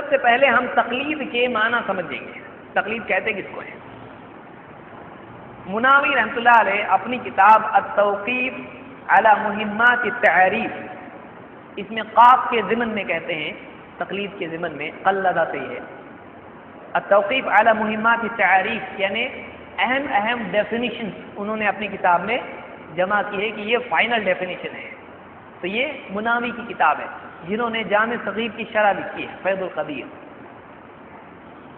سب سے پہلے ہم تقلید کے معنی سمجھیں گے. تقلید کہتے کس کو ہیں؟ مناوی رحمۃ اللہ علیہ اپنی کتاب التوقیف علی مہمات التعریف، اس میں قاف کے ضمن میں کہتے ہیں، تقلید کے ضمن میں قلدہ سے ہے. التوقیف علی مہمات التعریف یعنی اہم اہم ڈیفینیشن انہوں نے اپنی کتاب میں جمع کی ہے کہ یہ فائنل ڈیفینیشن ہے. تو یہ مناوی کی کتاب ہے جنہوں نے جامع صغیر کی شرح لکھی ہے، فیض القدیر.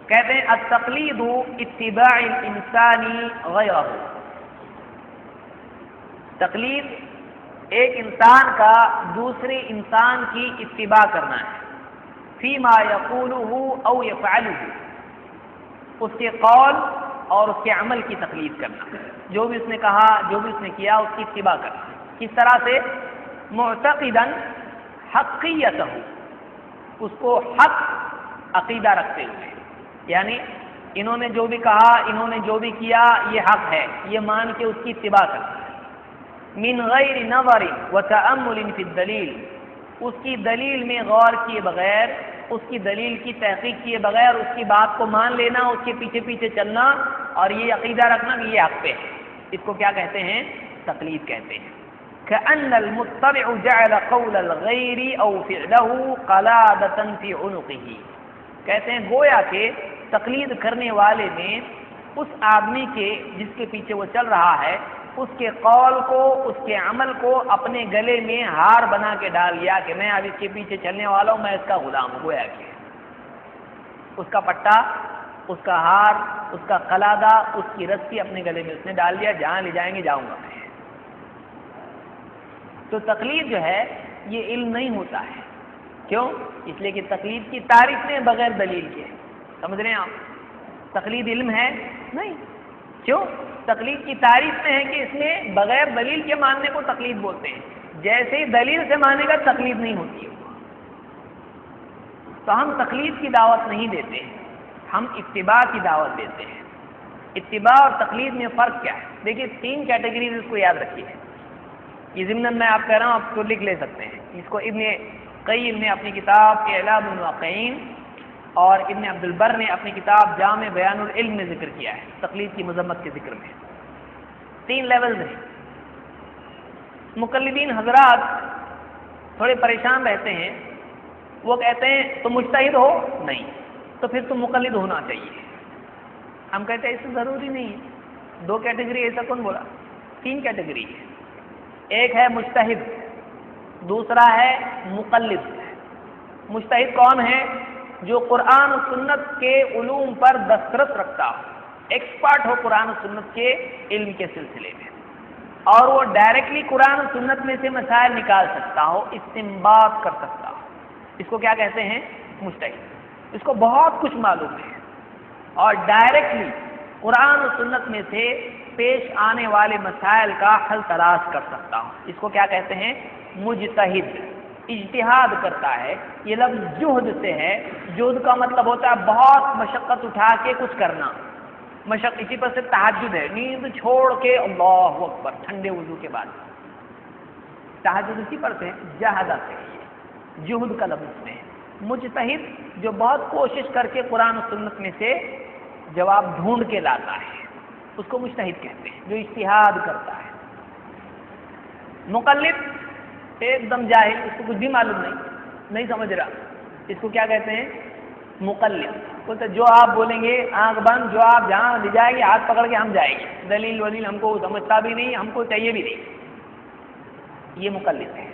کہتے ہیں التقلید اتباع الانسانی غیرہ، تقلید ایک انسان کا دوسرے انسان کی اتباع کرنا ہے، فیما یقولہ او یفعلہ، اس کے قول اور اس کے عمل کی تقلید کرنا، جو بھی اس نے کہا، جو بھی اس نے کیا، اس کی اتباع کرنا. کس طرح سے؟ معتقدا حقیتہ، اس کو حق عقیدہ رکھتے ہوئے، یعنی انہوں نے جو بھی کہا، انہوں نے جو بھی کیا، یہ حق ہے، یہ مان کے اس کی اتباع کرنا ہے. من غیر نظر وتأمل فی الدلیل، اس کی دلیل میں غور کیے بغیر، اس کی دلیل کی تحقیق کیے بغیر اس کی بات کو مان لینا، اس کے پیچھے پیچھے چلنا اور یہ عقیدہ رکھنا کہ یہ حق پہ ہے، اس کو کیا کہتے ہیں؟ تقلید کہتے ہیں. كأن المتبع جعل قول الغیر او فعله قلادة في عنقه، کہتے ہیں گویا کہ تقلید کرنے والے نے اس آدمی کے جس کے پیچھے وہ چل رہا ہے، اس کے قول کو، اس کے عمل کو اپنے گلے میں ہار بنا کے ڈال لیا کہ میں اب اس کے پیچھے چلنے والا ہوں، میں اس کا غلام ہوں. گویا کہ اس کا پٹا، اس کا ہار، اس کا قلادہ، اس کی رسی اپنے گلے میں اس نے ڈال لیا، جہاں لے جائیں گے جاؤں گا میں. تو تقلید جو ہے یہ علم نہیں ہوتا ہے. کیوں؟ اس لیے کہ تقلید کی تعریف میں بغیر دلیل کے، سمجھ رہے ہیں آپ؟ تقلید علم ہے نہیں. کیوں؟ تقلید کی تعریف میں ہے کہ اس میں بغیر دلیل کے ماننے کو تقلید بولتے ہیں. جیسے ہی دلیل سے مانے گا تقلید نہیں ہوتی ہے. تو ہم تقلید کی دعوت نہیں دیتے ہیں، ہم اتباع کی دعوت دیتے ہیں. اتباع اور تقلید میں فرق کیا ہے؟ دیکھیے 3 کیٹیگریز اس کو یاد رکھیے. یہ ضمن میں آپ کہہ رہا ہوں، آپ کو لکھ لے سکتے ہیں. اس کو ابن قیم نے اپنی کتاب اعلام الواقعین اور ابن عبد البر نے اپنی کتاب جامع بیان العلم میں ذکر کیا ہے، تقلید کی مذمت کے ذکر میں. 3 لیولز ہیں. مقلدین حضرات تھوڑے پریشان رہتے ہیں، وہ کہتے ہیں تم مجتہد ہو؟ نہیں. تو پھر تم مقلد ہونا چاہیے. ہم کہتے ہیں اس سے ضروری نہیں ہے. 2 کیٹیگری ایسا کون بولا؟ 3 کیٹیگری ہے. ایک ہے مجتہد، دوسرا ہے مقلد. مجتہد کون ہے؟ جو قرآن و سنت کے علوم پر دسترس رکھتا ہو، ایکسپرٹ ہو قرآن و سنت کے علم کے سلسلے میں، اور وہ ڈائریکٹلی قرآن و سنت میں سے مسائل نکال سکتا ہو، استنباط کر سکتا ہو. اس کو کیا کہتے ہیں؟ مجتہد. اس کو بہت کچھ معلوم ہے اور ڈائریکٹلی قرآن و سنت میں سے پیش آنے والے مسائل کا حل تلاش کر سکتا ہوں. اس کو کیا کہتے ہیں؟ مجتہد. اجتہاد کرتا ہے. یہ لفظ جہد سے ہے. جہد کا مطلب ہوتا ہے بہت مشقت اٹھا کے کچھ کرنا. اسی پر سے تہجد ہے، نیند چھوڑ کے اللہ اکبر ٹھنڈے وضو کے بعد تہجد، اسی پر سے جہاد سے جہد کا لفظ میں. مجتہد جو بہت کوشش کر کے قرآن و سنت میں سے جواب ڈھونڈ کے لاتا ہے، اس کو مجتہد کہتے ہیں، جو اجتہاد کرتا ہے. مقلد ایک دم جاہل، اس کو کچھ بھی معلوم نہیں سمجھ رہا، اس کو کیا کہتے ہیں؟ مقلد. بولتے جو آپ بولیں گے آنکھ بند، جو آپ جہاں لے جائیں گے ہاتھ پکڑ کے ہم جائیں گے، دلیل ولیل ہم کو سمجھتا بھی نہیں، ہم کو چاہیے بھی نہیں. یہ مقلد ہے.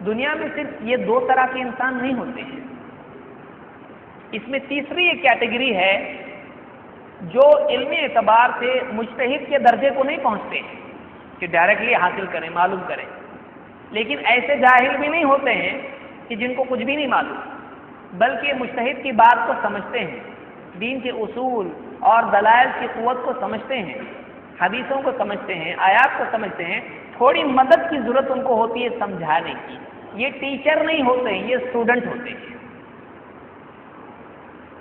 دنیا میں صرف یہ 2 طرح کے انسان نہیں ہوتے ہیں. اس میں تیسری ایک کیٹیگری ہے جو علمی اعتبار سے مجتہد کے درجے کو نہیں پہنچتے ہیں کہ ڈائریکٹلی حاصل کریں، معلوم کریں، لیکن ایسے جاہل بھی نہیں ہوتے ہیں کہ جن کو کچھ بھی نہیں معلوم، بلکہ مجتہد کی بات کو سمجھتے ہیں، دین کے اصول اور دلائل کی قوت کو سمجھتے ہیں، حدیثوں کو سمجھتے ہیں، آیات کو سمجھتے ہیں. تھوڑی مدد کی ضرورت ان کو ہوتی ہے سمجھانے کی. یہ ٹیچر نہیں ہوتے ہیں، یہ اسٹوڈنٹ ہوتے ہیں.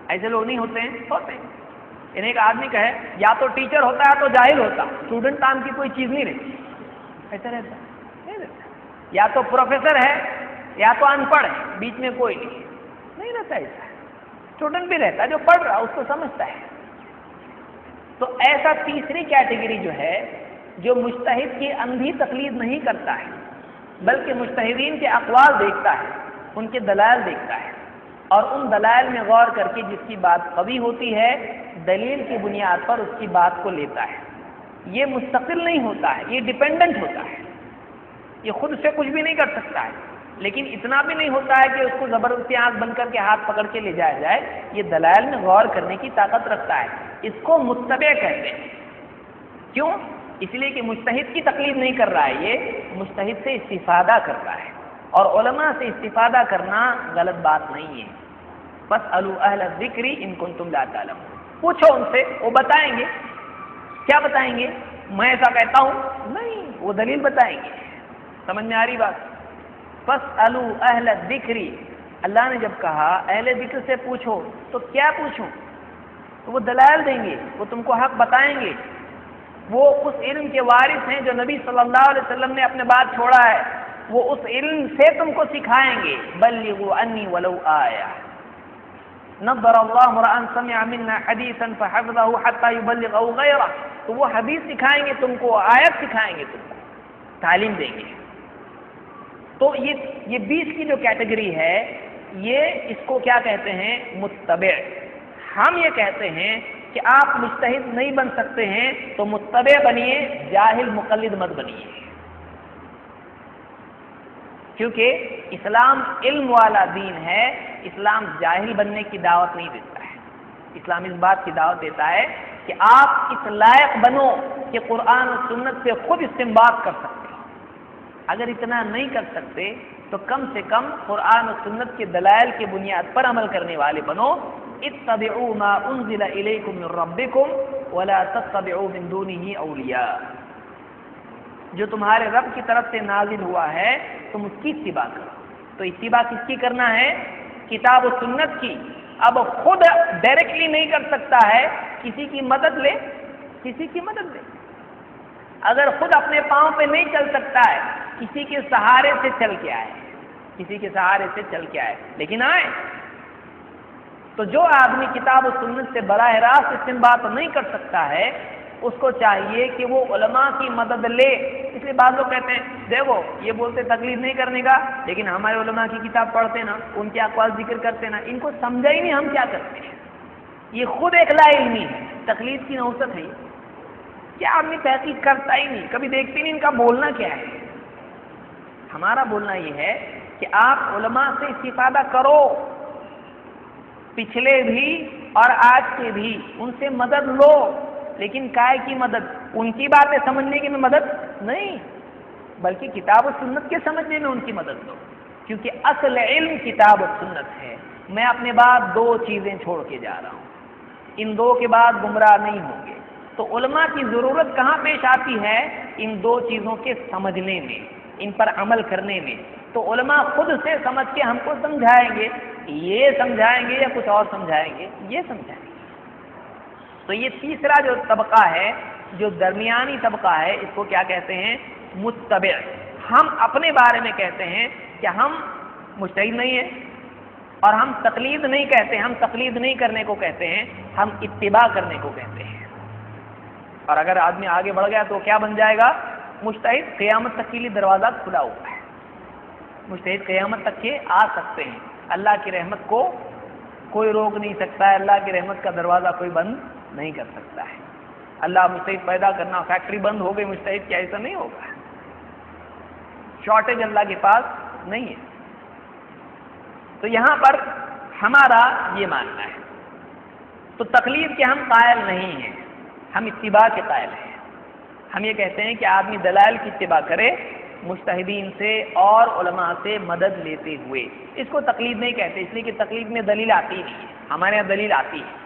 ایسے لوگ نہیں ہوتے ہیں؟ ہوتے ہیں. یعنی ایک آدمی کہے یا تو ٹیچر ہوتا ہے تو جاہل ہوتا، اسٹوڈنٹ نام کی کوئی چیز نہیں رہتی. ایسا رہتا نہیں رہتا. یا تو پروفیسر ہے یا تو ان پڑھ ہے، بیچ میں کوئی نہیں رہتا. ایسا اسٹوڈنٹ بھی رہتا ہے جو پڑھ رہا اس کو سمجھتا ہے. تو ایسا تیسری کیٹیگری جو ہے جو مجتہد کی اندھی تقلید نہیں کرتا ہے بلکہ مجتہدین کے اقوال دیکھتا ہے، ان کے دلائل دیکھتا ہے اور ان دلائل میں غور کر کے جس کی بات قوی ہوتی ہے دلیل کی بنیاد پر اس کی بات کو لیتا ہے. یہ مستقل نہیں ہوتا ہے، یہ ڈیپینڈنٹ ہوتا ہے، یہ خود سے کچھ بھی نہیں کر سکتا ہے، لیکن اتنا بھی نہیں ہوتا ہے کہ اس کو زبردستی آنکھ بند کر کے ہاتھ پکڑ کے لے جایا جائے. یہ دلائل میں غور کرنے کی طاقت رکھتا ہے. اس کو متبع کہتے ہیں. کیوں؟ اس لیے کہ مجتہد کی تقلید نہیں کر رہا ہے، یہ مجتہد سے استفادہ کرتا ہے اور علماء سے استفادہ کرنا غلط بات نہیں ہے. فاسألوا اہل الذکر ان کنتم لا تعلمون. پوچھو ان سے، وہ بتائیں گے. کیا بتائیں گے؟ میں ایسا کہتا ہوں نہیں، وہ دلیل بتائیں گے. سمجھ میں آ رہی بات؟ فاسألوا اہل الذکر، اللہ نے جب کہا اہل ذکر سے پوچھو تو کیا پوچھوں؟ تو وہ دلائل دیں گے، وہ تم کو حق بتائیں گے. وہ اس علم کے وارث ہیں جو نبی صلی اللہ علیہ وسلم نے اپنے بعد چھوڑا ہے. وہ اس علم سے تم کو سکھائیں گے. بلغوا انی ولو آیہ، نظر اللہ امرأ سمع منا حدیثا فحفظه حتى يبلغه غیرہ. تو وہ حدیث سکھائیں گے تم کو، آیت سکھائیں گے تم کو، تعلیم دیں گے. تو یہ 20 کی جو کیٹیگری ہے یہ اس کو کیا کہتے ہیں؟ متبع. ہم یہ کہتے ہیں کہ آپ مجتہد نہیں بن سکتے ہیں تو متبع بنیے، جاہل مقلد مت بنیے. کیونکہ اسلام علم والا دین ہے، اسلام جاہل بننے کی دعوت نہیں دیتا ہے. اسلام اس بات کی دعوت دیتا ہے کہ آپ اس لائق بنو کہ قرآن و سنت سے خود استنباط کر سکتے. اگر اتنا نہیں کر سکتے تو کم سے کم قرآن و سنت کے دلائل کی بنیاد پر عمل کرنے والے بنو. اتبعوا ما انزل الیکم من ربکم ولا تتبعوا من دونه اولیاء. جو تمہارے رب کی طرف سے نازل ہوا ہے تم اس کی اتباع کرو. تو اتباع کس کی کرنا ہے؟ کتاب و سنت کی. اب خود ڈائریکٹلی نہیں کر سکتا ہے، کسی کی مدد لے، کسی کی مدد لے. اگر خود اپنے پاؤں پہ نہیں چل سکتا ہے کسی کے سہارے سے چل کے آئے، کسی کے سہارے سے چل کے آئے، لیکن آئے. تو جو آدمی کتاب و سنت سے براہ راست استنباط نہیں کر سکتا ہے اس کو چاہیے کہ وہ علماء کی مدد لے. اس لیے بعض لوگ کہتے ہیں دیکھو یہ بولتے تقلید نہیں کرنے کا، لیکن ہمارے علماء کی کتاب پڑھتے نا، ان کے اقوال ذکر کرتے نا، ان کو سمجھا ہی نہیں ہم کیا کرتے ہیں. یہ خود ایک لا علمی ہے، تقلید کی نوسط ہے. کیا آدمی تحقیق کرتا ہی نہیں، کبھی دیکھتے نہیں ان کا بولنا کیا ہے. ہمارا بولنا یہ ہے کہ آپ علماء سے استفادہ کرو، پچھلے بھی اور آج کے بھی، ان سے مدد لو. لیکن کائے کی مدد؟ ان کی باتیں سمجھنے کی میں مدد نہیں، بلکہ کتاب و سنت کے سمجھنے میں ان کی مدد لو. کیونکہ اصل علم کتاب و سنت ہے. میں اپنے بعد 2 چیزیں چھوڑ کے جا رہا ہوں، ان 2 کے بعد گمراہ نہیں ہوں گے. تو علماء کی ضرورت کہاں پیش آتی ہے؟ ان 2 چیزوں کے سمجھنے میں، ان پر عمل کرنے میں. تو علماء خود سے سمجھ کے ہم کو سمجھائیں گے، یہ سمجھائیں گے یا کچھ اور سمجھائیں گے؟ یہ سمجھائیں گے. تو یہ تیسرا جو طبقہ ہے، جو درمیانی طبقہ ہے، اس کو کیا کہتے ہیں؟ متبع. ہم اپنے بارے میں کہتے ہیں کہ ہم مجتہد نہیں ہیں اور ہم تقلید نہیں کہتے، ہم تقلید نہیں کرنے کو کہتے ہیں، ہم اتباع کرنے کو کہتے ہیں. اور اگر آدمی آگے بڑھ گیا تو کیا بن جائے گا؟ مجتہد. قیامت تک کے لیے دروازہ کھلا ہوا ہے، مجتہد قیامت تک کے آ سکتے ہیں. اللہ کی رحمت کو کوئی روک نہیں سکتا ہے، اللہ کی رحمت کا دروازہ کوئی بند نہیں کر سکتا ہے. اللہ مجتہد پیدا کرنا، فیکٹری بند ہو گئی مجتہد کی، ایسا نہیں ہوگا. شارٹیج اللہ کے پاس نہیں ہے. تو یہاں پر ہمارا یہ ماننا ہے. تو تقلید کے ہم قائل نہیں ہیں، ہم اتباع کے قائل ہیں. ہم یہ کہتے ہیں کہ آدمی دلائل کی اتباع کرے، مجتہدین سے اور علماء سے مدد لیتے ہوئے. اس کو تقلید نہیں کہتے، اس لیے کہ تقلید میں دلیل آتی نہیں ہے. ہمارے یہاں دلیل آتی ہے.